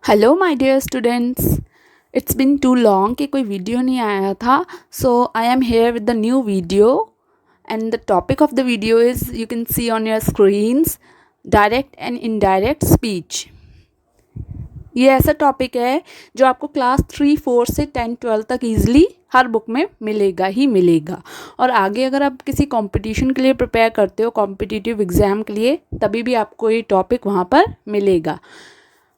Hello my dear students. It's been too long कि कोई video नहीं आया था, so I am here with the new video and the topic of the video is you can see on your screens direct and indirect speech. ये ऐसा topic है जो आपको क्लास 3, 4 से 10, 12 तक ईजिली हर बुक में मिलेगा ही मिलेगा। और आगे अगर आप किसी कंपटीशन के लिए प्रिपेयर करते हो, कॉम्पिटिटिव एग्ज़ाम के लिए, तभी भी आपको ये टॉपिक वहाँ पर मिलेगा।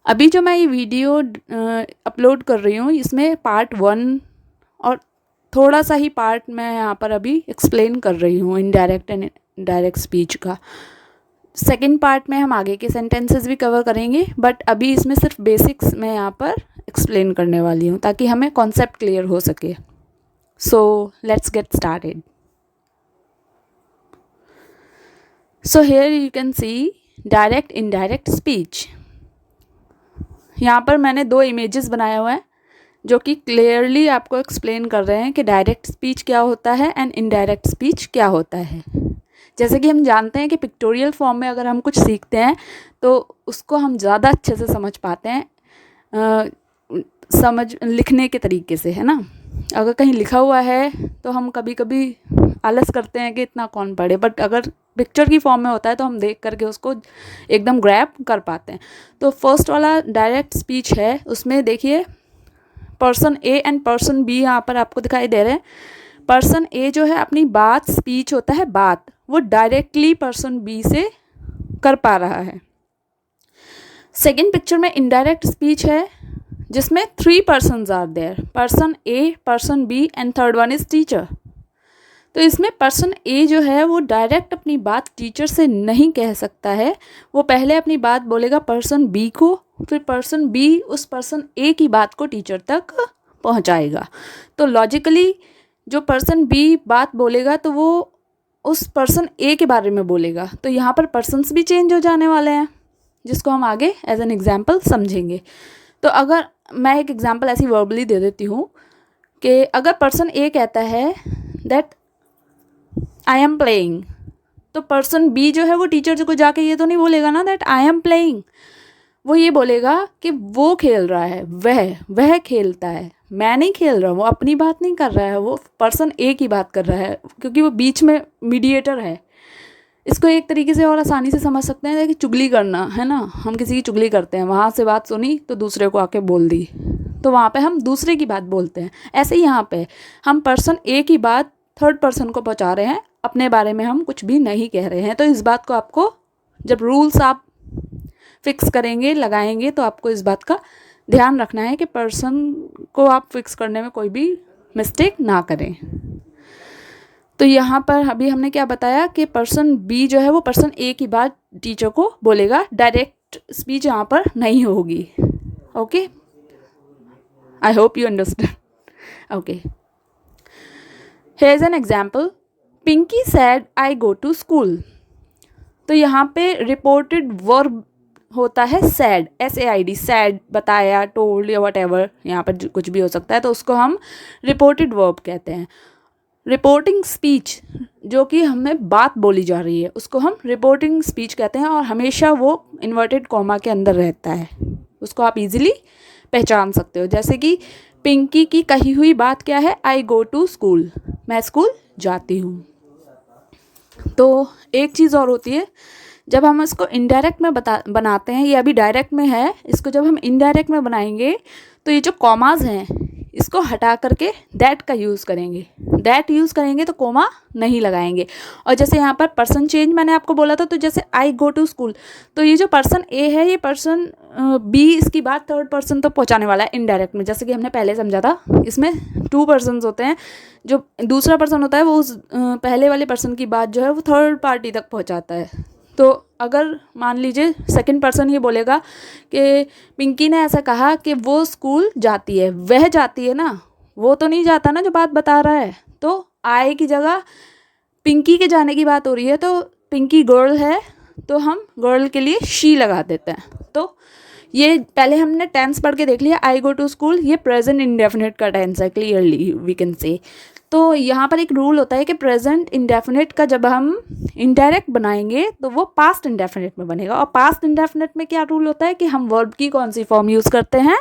अभी जो मैं ये वीडियो अपलोड कर रही हूँ, इसमें पार्ट 1 और थोड़ा सा ही पार्ट मैं यहाँ पर अभी एक्सप्लेन कर रही हूँ इनडायरेक्ट एंड डायरेक्ट स्पीच का। सेकंड पार्ट में हम आगे के सेंटेंसेस भी कवर करेंगे, बट अभी इसमें सिर्फ बेसिक्स मैं यहाँ पर एक्सप्लेन करने वाली हूँ ताकि हमें कॉन्सेप्ट क्लियर हो सके। So let's get started. So here you can C direct indirect speech. यहाँ पर मैंने 2 इमेजेस बनाए हुए हैं जो कि क्लियरली आपको एक्सप्लेन कर रहे हैं कि डायरेक्ट स्पीच क्या होता है एंड इनडायरेक्ट स्पीच क्या होता है। जैसे कि हम जानते हैं कि पिक्टोरियल फॉर्म में अगर हम कुछ सीखते हैं तो उसको हम ज़्यादा अच्छे से समझ पाते हैं लिखने के तरीके से, है ना। अगर कहीं लिखा हुआ है तो हम कभी कभी आलस करते हैं कि इतना कौन पढ़े, बट अगर पिक्चर की फॉर्म में होता है तो हम देख करके उसको एकदम ग्रैब कर पाते हैं। तो फर्स्ट वाला डायरेक्ट स्पीच है, उसमें देखिए person A and person B यहाँ पर आपको दिखाई दे रहे हैं। पर्सन ए जो है अपनी बात, स्पीच होता है बात, वो डायरेक्टली पर्सन बी से कर पा रहा है। सेकेंड पिक्चर में इनडायरेक्ट स्पीच है जिसमें 3 persons are there, person A, person B and third one is teacher. तो इसमें पर्सन ए जो है वो डायरेक्ट अपनी बात टीचर से नहीं कह सकता है। वो पहले अपनी बात बोलेगा पर्सन बी को, फिर पर्सन बी उस पर्सन ए की बात को टीचर तक पहुंचाएगा। तो लॉजिकली जो पर्सन बी बात बोलेगा तो वो उस पर्सन ए के बारे में बोलेगा। तो यहाँ पर पर्सन्स भी चेंज हो जाने वाले हैं, जिसको हम आगे एज एन एग्जाम्पल समझेंगे। तो अगर मैं एक एग्जाम्पल ऐसी वर्बली दे देती हूँ कि अगर पर्सन ए कहता है दैट आई एम प्लेइंग, तो पर्सन बी जो है वो टीचर को जाके ये तो नहीं बोलेगा ना दैट आई एम प्लेइंग। वो ये बोलेगा कि वो खेल रहा है, वह खेलता है, मैं नहीं खेल रहा। वो अपनी बात नहीं कर रहा है, वो पर्सन ए की बात कर रहा है, क्योंकि वो बीच में मीडिएटर है। इसको एक तरीके से और आसानी से समझ सकते हैं कि चुगली करना, है ना। हम किसी की चुगली करते हैं, वहाँ से बात सुनी तो दूसरे को आके बोल दी, तो वहाँ पे हम दूसरे की बात बोलते हैं। ऐसे ही यहाँ पे हम पर्सन ए की बात थर्ड पर्सन को पहुँचा रहे हैं, अपने बारे में हम कुछ भी नहीं कह रहे हैं। तो इस बात को आपको, जब रूल्स आप फिक्स करेंगे, लगाएंगे, तो आपको इस बात का ध्यान रखना है कि पर्सन को आप फिक्स करने में कोई भी मिस्टेक ना करें। तो यहाँ पर अभी हमने क्या बताया कि पर्सन बी जो है वो पर्सन ए की बात टीचर को बोलेगा, डायरेक्ट स्पीच यहाँ पर नहीं होगी। Okay, I hope you understand. Okay, here is an example, Pinky said I go to school. तो यहाँ पे रिपोर्टेड वर्ब होता है सैड, SAID, सैड, बताया, टोल्ड या वट एवर, यहाँ पर कुछ भी हो सकता है, तो उसको हम रिपोर्टेड वर्ब कहते हैं। रिपोर्टिंग स्पीच जो कि हमें बात बोली जा रही है उसको हम रिपोर्टिंग स्पीच कहते हैं, और हमेशा वो इन्वर्टेड कॉमा के अंदर रहता है। उसको आप इजीली पहचान सकते हो। जैसे कि पिंकी की कही हुई बात क्या है, आई गो टू स्कूल, मैं स्कूल जाती हूँ। तो एक चीज़ और होती है, जब हम इसको इनडायरेक्ट में बनाते हैं, ये अभी डायरेक्ट में है, इसको जब हम इनडायरेक्ट में बनाएंगे तो ये जो कॉमाज हैं इसको हटा करके दैट का यूज़ करेंगे। दैट यूज़ करेंगे तो कोमा नहीं लगाएंगे। और जैसे यहाँ पर पर्सन चेंज मैंने आपको बोला था, तो जैसे आई गो टू स्कूल, तो ये जो पर्सन ए है, ये पर्सन बी इसकी बात थर्ड पर्सन तो पहुँचाने वाला है इनडायरेक्ट में। जैसे कि हमने पहले समझा था, इसमें 2 persons होते हैं। जो दूसरा पर्सन होता है वो उस पहले वाले पर्सन की बात जो है वो थर्ड पार्टी तक पहुँचाता है। तो अगर मान लीजिए सेकंड पर्सन ये बोलेगा कि पिंकी ने ऐसा कहा कि वो स्कूल जाती है, वह जाती है ना, वो तो नहीं जाता ना जो बात बता रहा है। तो आई की जगह पिंकी के जाने की बात हो रही है, तो पिंकी गर्ल है तो हम गर्ल के लिए शी लगा देते हैं। तो ये पहले हमने टेंस पढ़ के देख लिया, आई गो टू स्कूल, ये प्रेजेंट इंडेफिनिट का टेंस है, क्लियरली वी कैन से। तो यहाँ पर एक रूल होता है कि प्रेजेंट इंडेफिनिट का जब हम इनडायरेक्ट बनाएंगे तो वो पास्ट इंडेफिनिट में बनेगा। और पास्ट इंडेफिनिट में क्या रूल होता है कि हम वर्ब की कौन सी फॉर्म यूज़ करते हैं,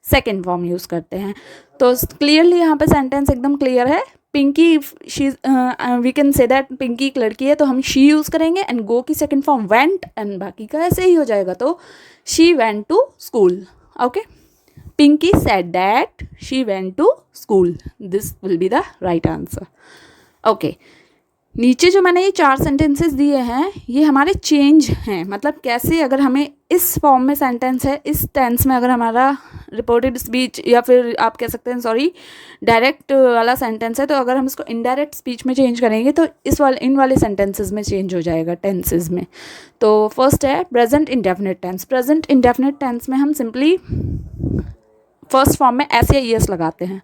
सेकेंड फॉर्म यूज़ करते हैं। तो क्लियरली यहाँ पे सेंटेंस एकदम क्लियर है। Pinky, she, we can say that Pinky एक लड़की है, तो हम शी यूज़ करेंगे, एंड गो की सेकेंड फॉर्म वेंट, एंड बाकी का ऐसे ही हो जाएगा। तो she went to school. Okay, Pinky said that she went to school. This will be the right answer. Okay. नीचे जो मैंने ये 4 सेंटेंसेस दिए हैं ये हमारे चेंज हैं, मतलब कैसे अगर हमें इस फॉर्म में सेंटेंस है, इस टेंस में अगर हमारा रिपोर्टेड स्पीच या फिर आप कह सकते हैं डायरेक्ट वाला सेंटेंस है, तो अगर हम इसको इनडायरेक्ट स्पीच में चेंज करेंगे तो इन वाले सेंटेंसेस में चेंज हो जाएगा, टेंसेस में। तो फर्स्ट है present indefinite tense. Present indefinite tense में हम सिंपली फर्स्ट फॉर्म में एस या ईएस लगाते हैं,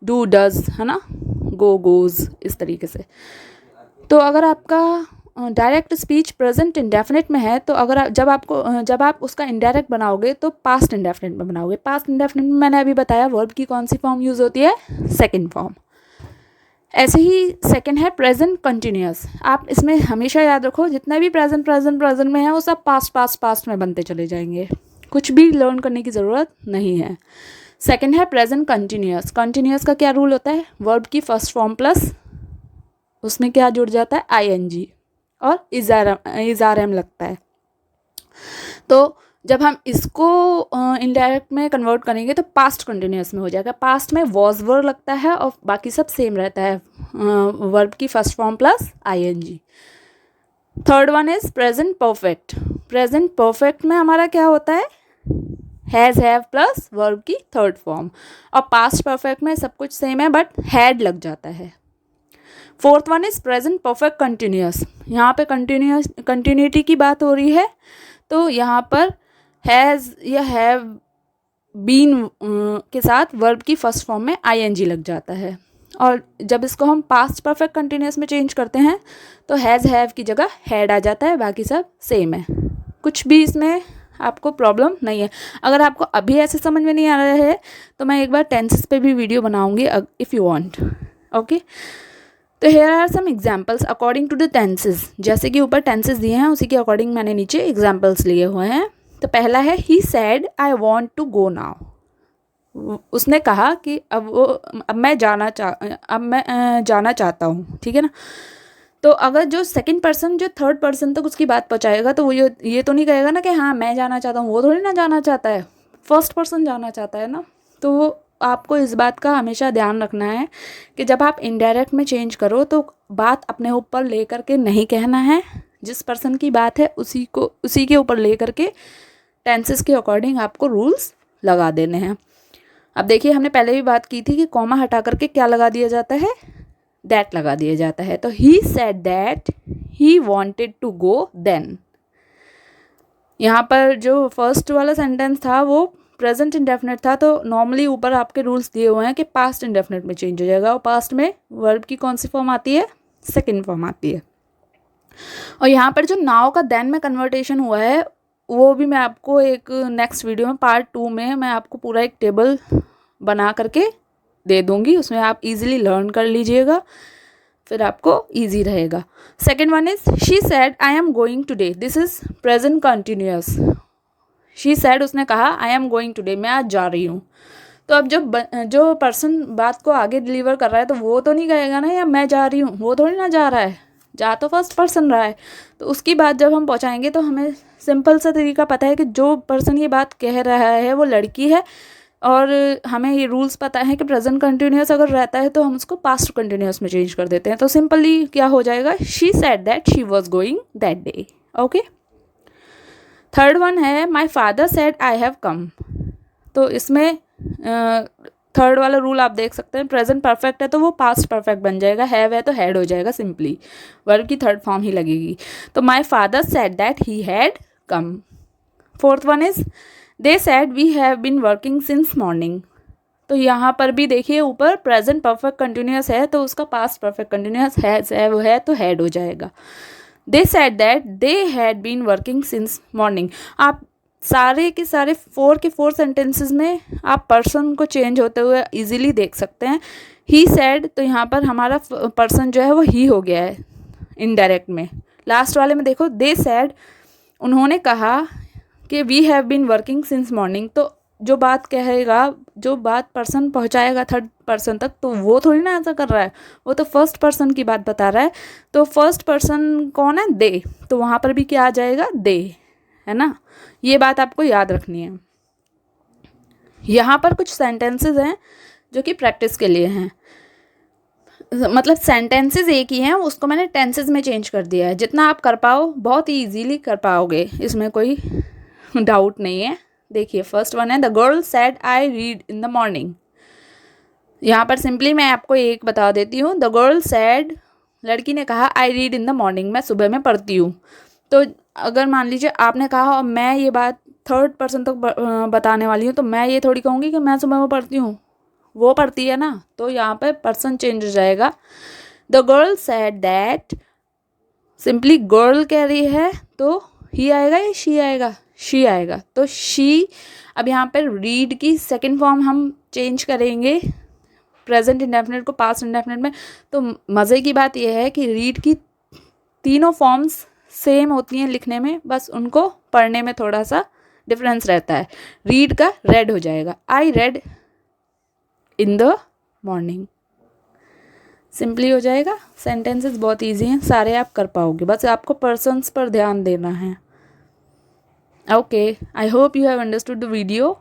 डू, डज, है ना, गो, गोज, इस तरीके से। तो अगर आपका डायरेक्ट स्पीच प्रेजेंट इंडेफिनिट में है तो अगर जब आप उसका इनडायरेक्ट बनाओगे तो पास्ट इंडेफिनिट में बनाओगे। पास्ट इंडेफिनिट में मैंने अभी बताया वर्ब की कौन सी फॉर्म यूज़ होती है, सेकेंड फॉर्म। ऐसे ही सेकेंड है प्रेजेंट कंटिन्यूअस। आप इसमें हमेशा याद रखो जितना भी प्रेजेंट में है वो सब पास्ट में बनते चले जाएंगे, कुछ भी लर्न करने की ज़रूरत नहीं है। सेकेंड है प्रेजेंट कंटिन्यूअस। कंटिन्यूअस का क्या रूल होता है, वर्ब की फर्स्ट फॉर्म प्लस उसमें क्या जुड़ जाता है, आईएनजी और इज़ारएम लगता है। तो जब हम इसको इनडायरेक्ट में कन्वर्ट करेंगे तो पास्ट कंटिन्यूअस में हो जाएगा। पास्ट में वॉज वर्ब लगता है और बाकी सब सेम रहता है, वर्ब की first form plus ING. Third one is present perfect. Present perfect में हमारा क्या होता है, हैज़, हैव प्लस वर्ब की थर्ड फॉर्म। और पास्ट परफेक्ट में सब कुछ सेम है बट हैड लग जाता है। Fourth one is present perfect continuous. यहाँ पे कंटिन्यूटी की बात हो रही है, तो यहाँ पर हैज़ या हैव बीन के साथ वर्ब की फर्स्ट फॉर्म में आईएनजी लग जाता है। और जब इसको हम पास्ट परफेक्ट कंटिन्यूअस में चेंज करते हैं तो हैज़, हैव की जगह हैड आ जाता है, बाकी सब सेम है, कुछ भी इसमें आपको प्रॉब्लम नहीं है। अगर आपको अभी ऐसे समझ में नहीं आ रहा है तो मैं एक बार टेंसेस पे भी वीडियो बनाऊंगी इफ़ यू वांट। ओके, तो here are some examples according to the tenses. जैसे कि ऊपर टेंसेस दिए हैं उसी के अकॉर्डिंग मैंने नीचे एग्जाम्पल्स लिए हुए हैं। तो पहला है he said I want to go now. उसने कहा कि अब मैं जाना चाहता हूँ, ठीक है ना। तो अगर जो सेकंड पर्सन जो थर्ड पर्सन तक उसकी बात पहुँचाएगा तो वो ये तो नहीं कहेगा ना कि हाँ मैं जाना चाहता हूँ, वो थोड़ी ना जाना चाहता है, फर्स्ट पर्सन जाना चाहता है ना। तो आपको इस बात का हमेशा ध्यान रखना है कि जब आप इनडायरेक्ट में चेंज करो तो बात अपने ऊपर ले करके नहीं कहना है, जिस पर्सन की बात है उसी के ऊपर ले करके टेंसेस के अकॉर्डिंग आपको रूल्स लगा देने हैं। अब देखिए हमने पहले भी बात की थी कि कॉमा हटा करके क्या लगा दिया जाता है, दैट लगा दिया जाता है। तो he said that he wanted to go then. यहाँ पर जो फर्स्ट वाला सेंटेंस था वो प्रेजेंट इंडेफिनिट था, तो नॉर्मली ऊपर आपके रूल्स दिए हुए हैं कि पास्ट इंडेफिनिट में चेंज हो जाएगा और पास्ट में वर्ब की कौन सी फॉर्म आती है, सेकंड फॉर्म आती है। और यहाँ पर जो नाउ का देन में कन्वर्टेशन हुआ है वो भी मैं आपको एक नेक्स्ट वीडियो में पार्ट 2 में मैं आपको पूरा एक टेबल बना करके दे दूँगी, उसमें आप इजीली लर्न कर लीजिएगा, फिर आपको इजी रहेगा। Second one is she said I am going today. This is present continuous. She said उसने कहा आई एम गोइंग टुडे, मैं आज जा रही हूँ। तो अब जो पर्सन बात को आगे डिलीवर कर रहा है तो वो तो नहीं कहेगा ना या मैं जा रही हूँ, वो थोड़ी ना जा रहा है, जा तो फर्स्ट पर्सन रहा है। तो उसकी बात जब हम पहुँचाएंगे तो हमें सिंपल सा तरीका पता है कि जो पर्सन ये बात कह रहा है वो लड़की है, और हमें ये रूल्स पता है कि प्रेजेंट कंटिन्यूअस अगर रहता है तो हम उसको पास्ट कंटिन्यूअस में चेंज कर देते हैं। तो सिंपली क्या हो जाएगा, she said that she was going that day. Okay, third one है my father said I have come. तो इसमें थर्ड वाला रूल आप देख सकते हैं, प्रेजेंट परफेक्ट है तो वो पास्ट परफेक्ट बन जाएगा, हैव है तो हैड हो जाएगा, सिंपली वर्ब की थर्ड फॉर्म ही लगेगी। तो my father said that he had come. Fourth one is they said we have been working since morning. तो यहाँ पर भी देखिए ऊपर प्रेजेंट परफेक्ट कंटिन्यूअस है तो उसका पास्ट परफेक्ट कंटिन्यूअस है तो हैड हो जाएगा। They said that they had been working since morning. आप सारे के सारे 4 के 4 सेंटेंसेस में आप पर्सन को चेंज होते हुए इजीली देख सकते हैं। ही सैड, तो यहाँ पर हमारा पर्सन जो है वो ही हो गया है इनडायरेक्ट में। लास्ट वाले में देखो, दे सैड, उन्होंने कहा कि we have been working since morning, तो जो बात कहेगा, जो बात पर्सन पहुँचाएगा थर्ड पर्सन तक, तो वो थोड़ी ना ऐसा कर रहा है, वो तो फर्स्ट पर्सन की बात बता रहा है। तो फर्स्ट पर्सन कौन है? दे, तो वहाँ पर भी क्या आ जाएगा? दे, है ना। ये बात आपको याद रखनी है। यहाँ पर कुछ सेंटेंसेस हैं जो कि प्रैक्टिस के लिए हैं, मतलब सेंटेंसेस एक ही हैं, उसको मैंने टेंसेस में चेंज कर दिया है। जितना आप कर पाओ, बहुत ही इजीली कर पाओगे, इसमें कोई डाउट नहीं है। देखिए, फर्स्ट वन है, the girl said I read in the morning. यहाँ पर सिंपली मैं आपको एक बता देती हूँ, द गर्ल सेड, लड़की ने कहा, I read in the morning, मैं सुबह में पढ़ती हूँ। तो अगर मान लीजिए आपने कहा और मैं ये बात थर्ड पर्सन तक बताने वाली हूँ, तो मैं ये थोड़ी कहूँगी कि मैं सुबह में पढ़ती हूँ, वो पढ़ती है ना, तो यहाँ पे पर्सन चेंज हो जाएगा। The girl said that, simply girl कह रही है तो ही आएगा या शी आएगा? शी आएगा, तो शी। अब यहाँ पर रीड की सेकंड फॉर्म हम चेंज करेंगे प्रेजेंट इंडेफिनिट को पास्ट इंडेफिनिट में। तो मज़े की बात यह है कि रीड की तीनों फॉर्म्स सेम होती हैं लिखने में, बस उनको पढ़ने में थोड़ा सा डिफरेंस रहता है। रीड का रेड हो जाएगा, I read in the morning, simply हो जाएगा। सेंटेंसेस बहुत इजी हैं, सारे आप कर पाओगे, बस आपको पर्सन्स पर ध्यान देना है। Okay, I hope you have understood the video.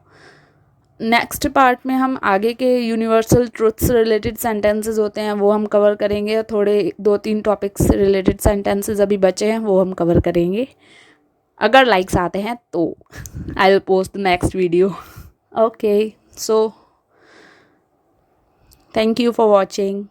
Next part में हम आगे के यूनिवर्सल ट्रुथ्स रिलेटेड सेंटेंसेस होते हैं वो हम कवर करेंगे, थोड़े 2-3 टॉपिक्स रिलेटेड सेंटेंसेस अभी बचे हैं वो हम कवर करेंगे, अगर लाइक्स आते हैं तो। I will post the next video. Okay, so thank you for watching.